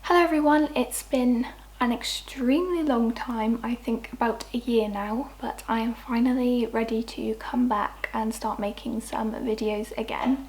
Hello everyone, it's been an extremely long time, I think about a year now, but I am finally ready to come back and start making some videos again.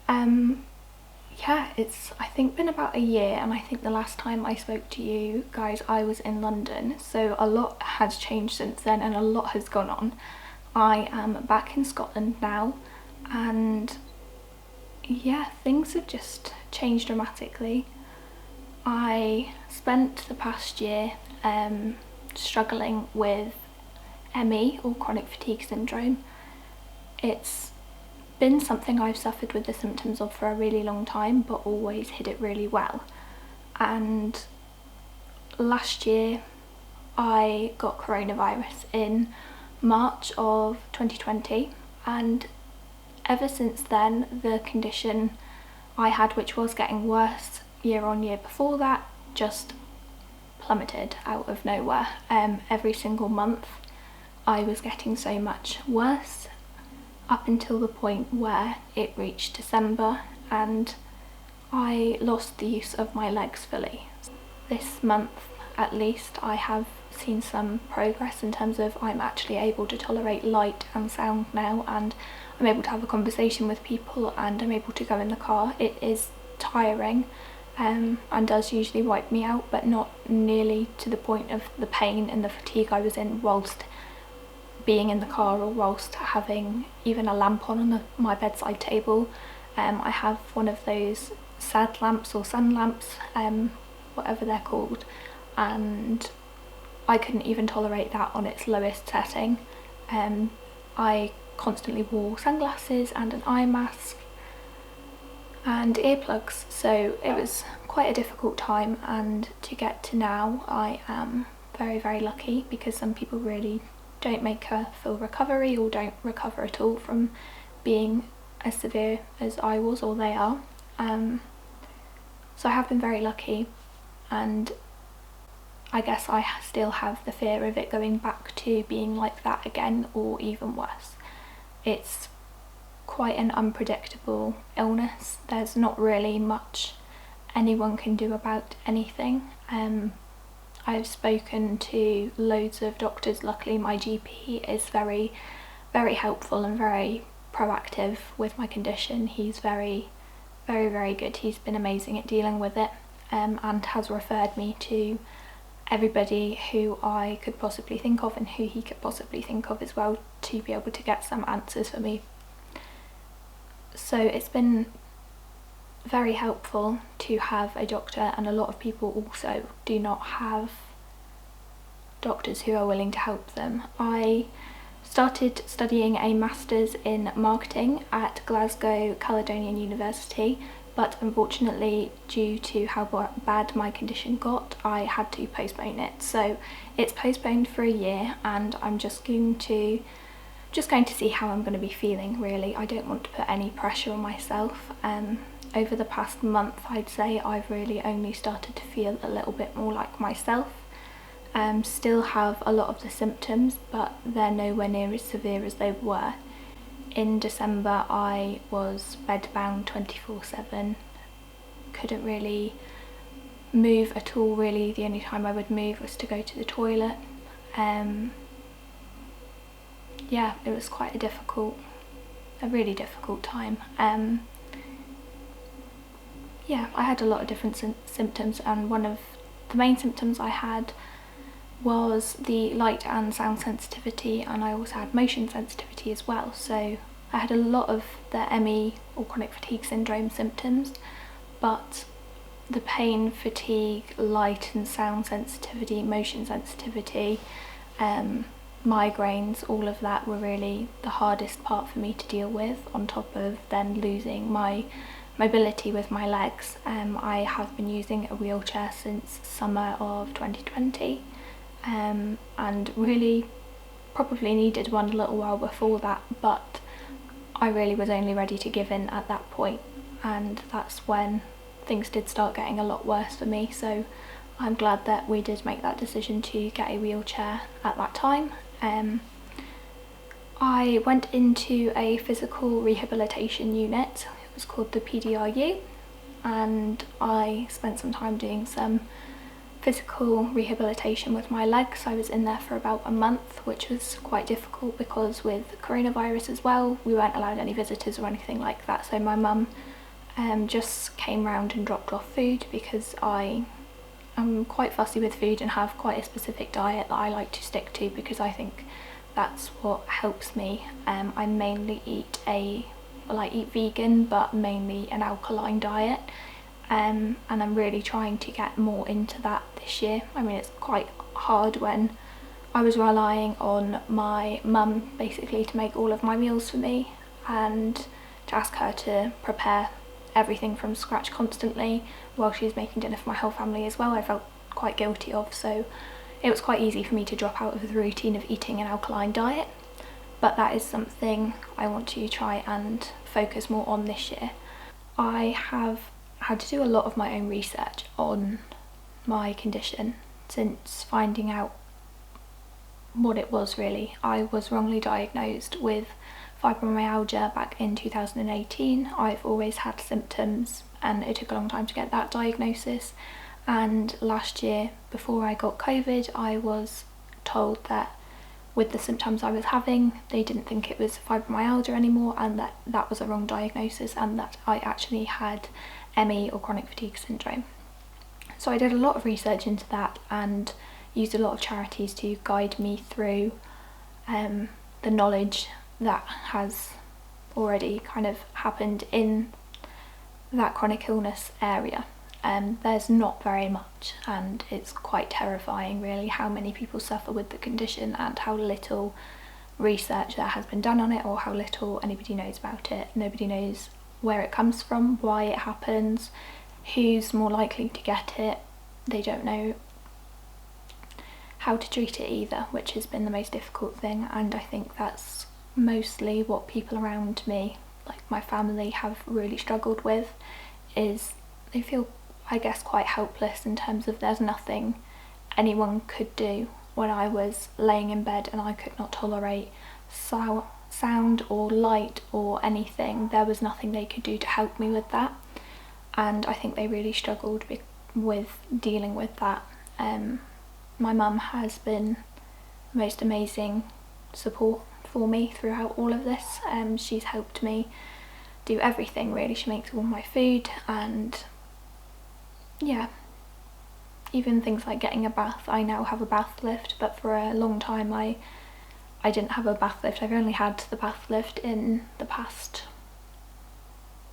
Yeah, it's I think been about a year, and I think the last time I spoke to you guys I was in London, so a lot has changed since then and a lot has gone on. I am back in Scotland now, and yeah, things have just changed dramatically. I spent the past year struggling with ME, or chronic fatigue syndrome. It's been something I've suffered with the symptoms of for a really long time, but always hid it really well. And last year I got coronavirus in March of 2020, and ever since then the condition I had, which was getting worse year on year before that, just plummeted out of nowhere. Every single month I was getting so much worse, up until the point where it reached December and I lost the use of my legs fully. This month at least I have seen some progress in terms of I'm actually able to tolerate light and sound now, and I'm able to have a conversation with people, and I'm able to go in the car. It is tiring and does usually wipe me out, but not nearly to the point of the pain and the fatigue I was in whilst being in the car, or whilst having even a lamp on my bedside table. I have one of those sad lamps or sun lamps, whatever they're called, and I couldn't even tolerate that on its lowest setting. I constantly wore sunglasses and an eye mask and earplugs, so it was quite a difficult time. And to get to now, I am very lucky, because some people really don't make a full recovery or don't recover at all from being as severe as I was, or they are. So I have been very lucky, and I guess I still have the fear of it going back to being like that again, or even worse. It's quite an unpredictable illness. There's not really much anyone can do about anything. I've spoken to loads of doctors. Luckily my GP is very helpful and very proactive with my condition. He's very good. He's been amazing at dealing with it, and has referred me to everybody who I could possibly think of, and who he could possibly think of as well, to be able to get some answers for me. So it's been very helpful to have a doctor, and a lot of people also do not have doctors who are willing to help them. I started studying a master's in marketing at Glasgow Caledonian University, but unfortunately, due to how bad my condition got, I had to postpone it. So it's postponed for a year, and I'm just going to see how I'm going to be feeling, really. I don't want to put any pressure on myself. Over the past month, I'd say I've really only started to feel a little bit more like myself. Still have a lot of the symptoms, but they're nowhere near as severe as they were. In December I was bedbound 24/7, couldn't really move at all really. The only time I would move was to go to the toilet. Yeah, it was quite a really difficult time. Yeah, I had a lot of different symptoms, and one of the main symptoms I had was the light and sound sensitivity, and I also had motion sensitivity as well. So I had a lot of the ME, or chronic fatigue syndrome, symptoms, but the pain, fatigue, light and sound sensitivity, motion sensitivity, migraines, all of that were really the hardest part for me to deal with, on top of then losing my mobility with my legs. I have been using a wheelchair since summer of 2020, and really probably needed one a little while before that, but I really was only ready to give in at that point, and that's when things did start getting a lot worse for me. So I'm glad that we did make that decision to get a wheelchair at that time. I went into a physical rehabilitation unit. It was called the PDRU, and I spent some time doing some physical rehabilitation with my legs. I was in there for about a month, which was quite difficult because with coronavirus as well, we weren't allowed any visitors or anything like that. So my mum just came round and dropped off food because I'm quite fussy with food and have quite a specific diet that I like to stick to because I think that's what helps me. I mainly eat vegan, but mainly an alkaline diet, and I'm really trying to get more into that this year. I mean, it's quite hard when I was relying on my mum basically to make all of my meals for me and to ask her to prepare everything from scratch constantly while she was making dinner for my whole family as well. I felt quite guilty of, so it was quite easy for me to drop out of the routine of eating an alkaline diet, but that is something I want to try and focus more on this year. I have had to do a lot of my own research on my condition since finding out what it was really. I was wrongly diagnosed with fibromyalgia back in 2018. I've always had symptoms and it took a long time to get that diagnosis, and last year before I got COVID I was told that with the symptoms I was having they didn't think it was fibromyalgia anymore and that that was a wrong diagnosis and that I actually had ME or chronic fatigue syndrome. So I did a lot of research into that and used a lot of charities to guide me through the knowledge that has already kind of happened in that chronic illness area. There's not very much, and it's quite terrifying really how many people suffer with the condition and how little research there has been done on it or how little anybody knows about it. Nobody knows where it comes from, why it happens, who's more likely to get it. They don't know how to treat it either, which has been the most difficult thing, and I think that's mostly what people around me, like my family, have really struggled with, is they feel, I guess, quite helpless in terms of there's nothing anyone could do. When I was laying in bed and I could not tolerate sound or light or anything, there was nothing they could do to help me with that, and I think they really struggled with dealing with that. My mum has been the most amazing support for me throughout all of this. She's helped me do everything really. She makes all my food, and yeah, even things like getting a bath. I now have a bath lift, but for a long time I didn't have a bath lift. I've only had the bath lift in the past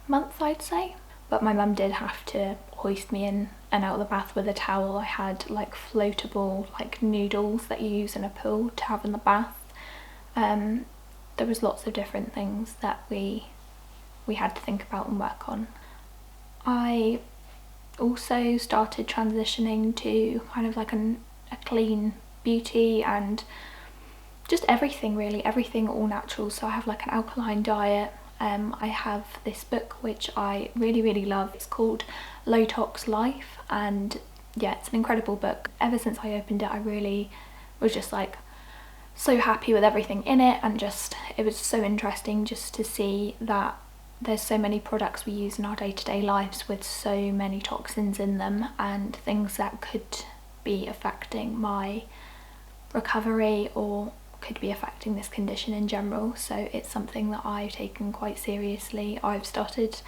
month, I'd say, but my mum did have to hoist me in and out of the bath with a towel. I had like floatable like noodles that you use in a pool to have in the bath. There was lots of different things that we had to think about and work on. I also started transitioning to kind of like a clean beauty and just everything really, everything all natural. So I have like an alkaline diet. I have this book which I really love. It's called Low Tox Life, and yeah, it's an incredible book. Ever since I opened it I really was just like so happy with everything in it, and just it was so interesting just to see that there's so many products we use in our day-to-day lives with so many toxins in them and things that could be affecting my recovery or could be affecting this condition in general. So it's something that I've taken quite seriously. I've started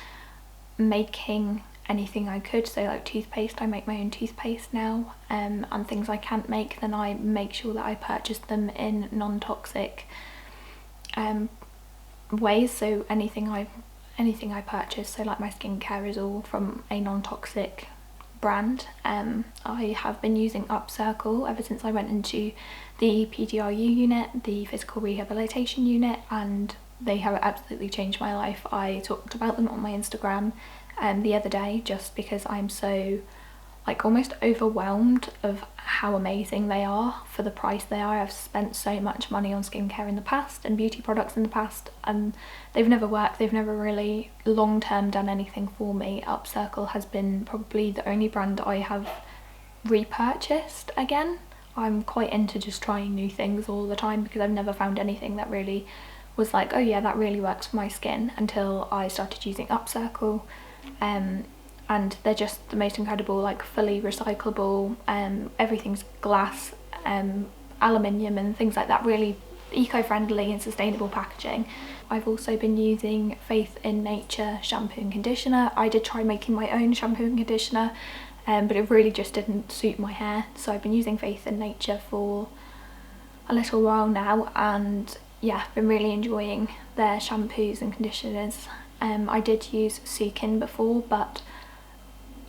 making anything I could, so like toothpaste, I make my own toothpaste now, and things I can't make, then I make sure that I purchase them in non-toxic ways. So anything I purchase, so like my skincare, is all from a non-toxic brand. I have been using Upcircle ever since I went into the PDRU unit, the physical rehabilitation unit, and they have absolutely changed my life. I talked about them on my Instagram the other day just because I'm so like almost overwhelmed of how amazing they are for the price they are. I've spent so much money on skincare in the past and beauty products in the past, and they've never worked. They've never really long-term done anything for me. Upcircle has been probably the only brand I have repurchased again. I'm quite into just trying new things all the time because I've never found anything that really was like, oh yeah, that really works for my skin, until I started using Upcircle. and they're just the most incredible, like fully recyclable, everything's glass, aluminium and things like that, really eco-friendly and sustainable packaging. I've also been using Faith in Nature shampoo and conditioner. I did try making my own shampoo and conditioner, but it really just didn't suit my hair, so I've been using Faith in Nature for a little while now, and yeah, been really enjoying their shampoos and conditioners. I did use Sukin before, but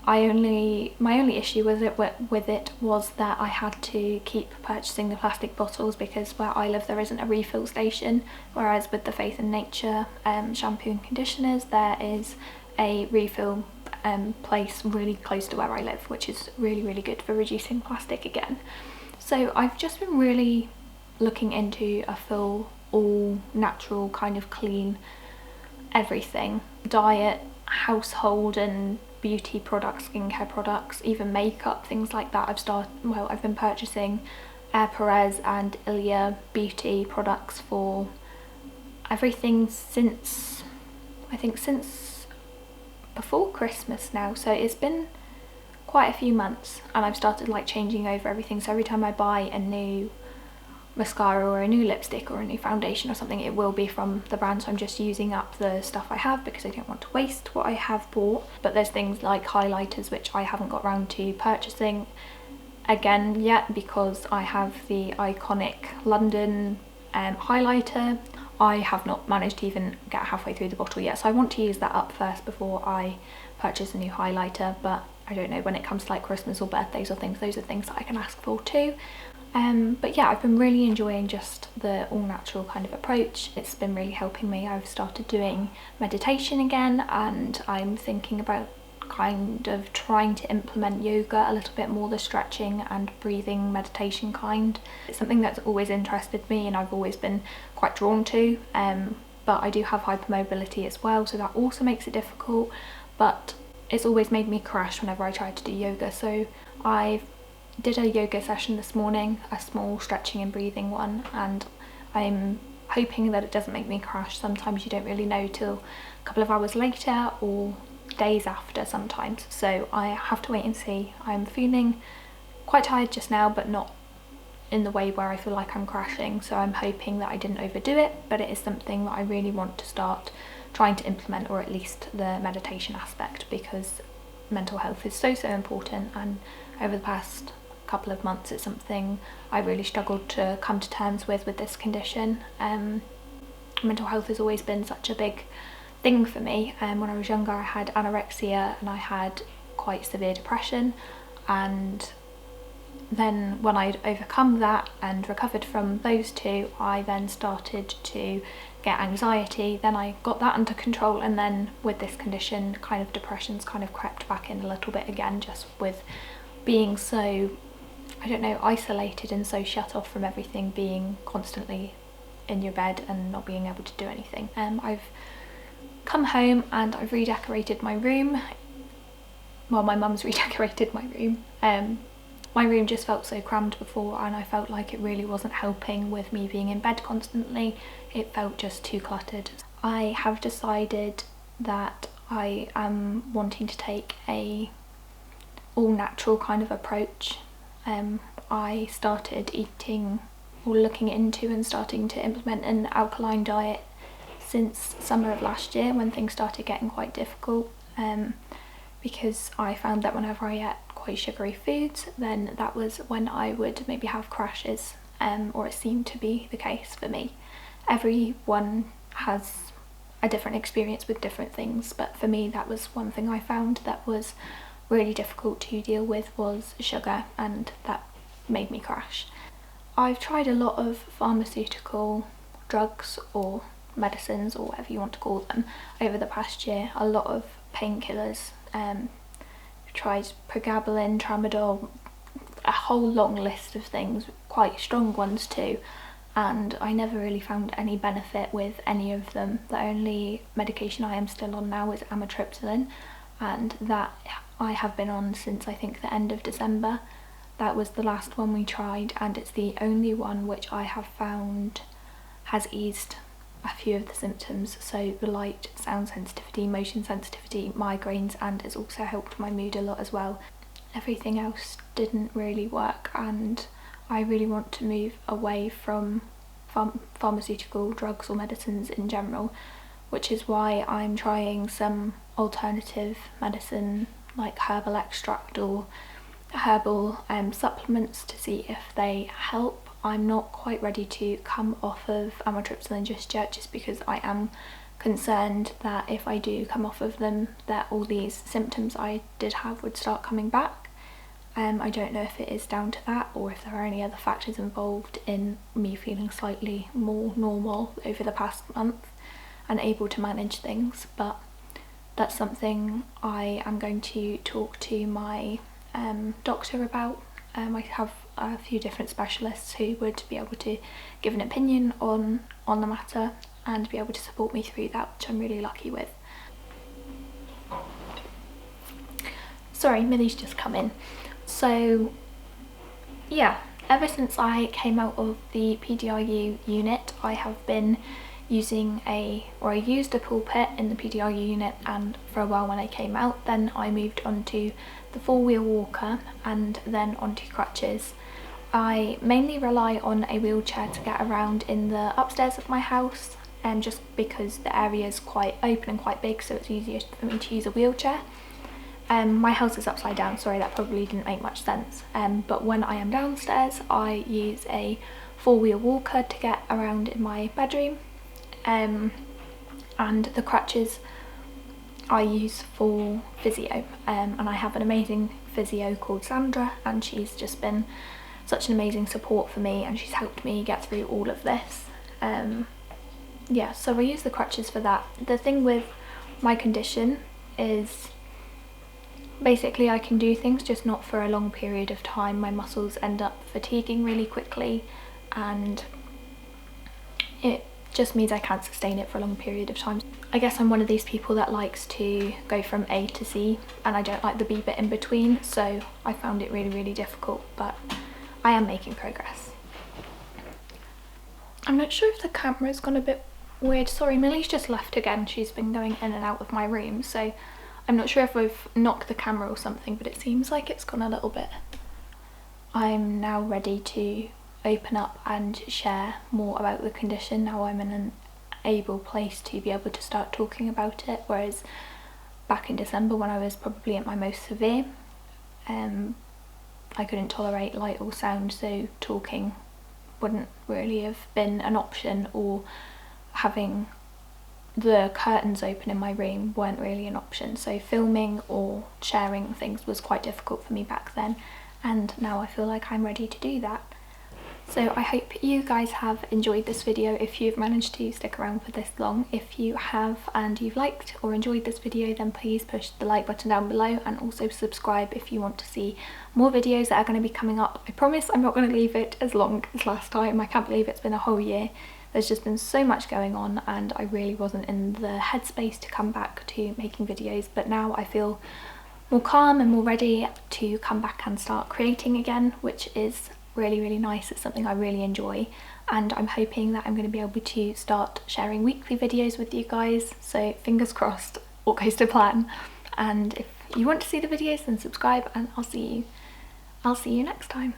my only issue with it was that I had to keep purchasing the plastic bottles because where I live there isn't a refill station, whereas with the Faith in Nature shampoo and conditioners there is a refill place really close to where I live, which is really good for reducing plastic again. So I've just been really looking into a full, all natural kind of clean everything, diet, household and beauty products, skincare products, even makeup, things like that. I've been purchasing Air Perez and Ilia beauty products for everything since, I think since before Christmas now, so it's been quite a few months, and I've started like changing over everything. So every time I buy a new mascara or a new lipstick or a new foundation or something, it will be from the brand, so I'm just using up the stuff I have because I don't want to waste what I have bought. But there's things like highlighters which I haven't got around to purchasing again yet because I have the iconic London highlighter. I have not managed to even get halfway through the bottle yet, so I want to use that up first before I purchase a new highlighter. But I don't know, when it comes to like Christmas or birthdays or things, those are things that I can ask for too. But yeah, I've been really enjoying just the all natural kind of approach. It's been really helping me. I've started doing meditation again, and I'm thinking about kind of trying to implement yoga a little bit more, the stretching and breathing meditation kind. It's something that's always interested me and I've always been quite drawn to, but I do have hypermobility as well, so that also makes it difficult, but it's always made me crash whenever I try to do yoga. So I did a yoga session this morning, a small stretching and breathing one, and I'm hoping that it doesn't make me crash. Sometimes you don't really know till a couple of hours later or days after sometimes, so I have to wait and see. I'm feeling quite tired just now, but not in the way where I feel like I'm crashing, so I'm hoping that I didn't overdo it, but it is something that I really want to start trying to implement, or at least the meditation aspect, because mental health is so important, and over the past couple of months it's something I really struggled to come to terms with this condition. Mental health has always been such a big thing for me. When I was younger I had anorexia and I had quite severe depression, and then when I'd overcome that and recovered from those two, I then started to get anxiety. Then I got that under control, and then with this condition, kind of depression's kind of crept back in a little bit again, just with being so, I don't know, isolated and so shut off from everything, being constantly in your bed and not being able to do anything. I've come home and I've redecorated my room. Well, my mum's redecorated my room. My room just felt so crammed before, and I felt like it really wasn't helping with me being in bed constantly. It felt just too cluttered. I have decided that I am wanting to take a all natural kind of approach. I started eating, or looking into and starting to implement, an alkaline diet since summer of last year, when things started getting quite difficult, because I found that whenever I ate quite sugary foods, then that was when I would maybe have crashes, or it seemed to be the case for me. Everyone has a different experience with different things, but for me that was one thing I found that was really difficult to deal with, was sugar, and that made me crash. I've tried a lot of pharmaceutical drugs or medicines, or whatever you want to call them, over the past year. A lot of painkillers, tried pregabalin, tramadol, a whole long list of things, quite strong ones too, and I never really found any benefit with any of them. The only medication I am still on now is amitriptyline, and that I have been on since I think the end of December. That was the last one we tried, and it's the only one which I have found has eased a few of the symptoms, so the light, sound sensitivity, motion sensitivity, migraines, and it's also helped my mood a lot as well. Everything else didn't really work, and I really want to move away from pharmaceutical drugs or medicines in general, which is why I'm trying some alternative medicine like herbal extract or herbal supplements to see if they help. I'm not quite ready to come off of amitriptyline just yet, just because I am concerned that if I do come off of them, that all these symptoms I did have would start coming back. I don't know if it is down to that or if there are any other factors involved in me feeling slightly more normal over the past month and able to manage things, but that's something I am going to talk to my doctor about. I have a few different specialists who would be able to give an opinion on the matter and be able to support me through that, which I'm really lucky with. Sorry, Millie's just come in. So yeah, ever since I came out of the PDRU unit, I have been using I used a pulpit in the PDRU unit, and for a while when I came out, then I moved on to the 4-wheel walker and then onto crutches. I mainly rely on a wheelchair to get around in the upstairs of my house, just because the area is quite open and quite big, so it's easier for me to use a wheelchair. My house is upside down, sorry, that probably didn't make much sense, but when I am downstairs I use a 4-wheel walker to get around in my bedroom, and the crutches I use for physio, and I have an amazing physio called Sandra, and she's just been such an amazing support for me, and she's helped me get through all of this. Yeah, so I use the crutches for that. The thing with my condition is basically I can do things, just not for a long period of time. My muscles end up fatiguing really quickly, and it just means I can't sustain it for a long period of time. I guess I'm one of these people that likes to go from A to Z, and I don't like the B bit in between, so I found it really difficult, but I am making progress. I'm not sure if the camera's gone a bit weird. Sorry, Millie's just left again. She's been going in and out of my room, so I'm not sure if I've knocked the camera or something, but it seems like it's gone a little bit. I'm now ready to open up and share more about the condition. Now I'm in an able place to be able to start talking about it, whereas back in December, when I was probably at my most severe, I couldn't tolerate light or sound, so talking wouldn't really have been an option, or having the curtains open in my room weren't really an option, so filming or sharing things was quite difficult for me back then, and now I feel like I'm ready to do that. So I hope you guys have enjoyed this video if you've managed to stick around for this long. If you have and you've liked or enjoyed this video, then please push the like button down below, and also subscribe if you want to see more videos that are going to be coming up. I promise I'm not going to leave it as long as last time. I can't believe it's been a whole year. There's just been so much going on, and I really wasn't in the headspace to come back to making videos, but now I feel more calm and more ready to come back and start creating again, which is really nice. It's something I really enjoy, and I'm hoping that I'm going to be able to start sharing weekly videos with you guys, so fingers crossed all goes to plan. And if you want to see the videos, then subscribe, and I'll see you next time.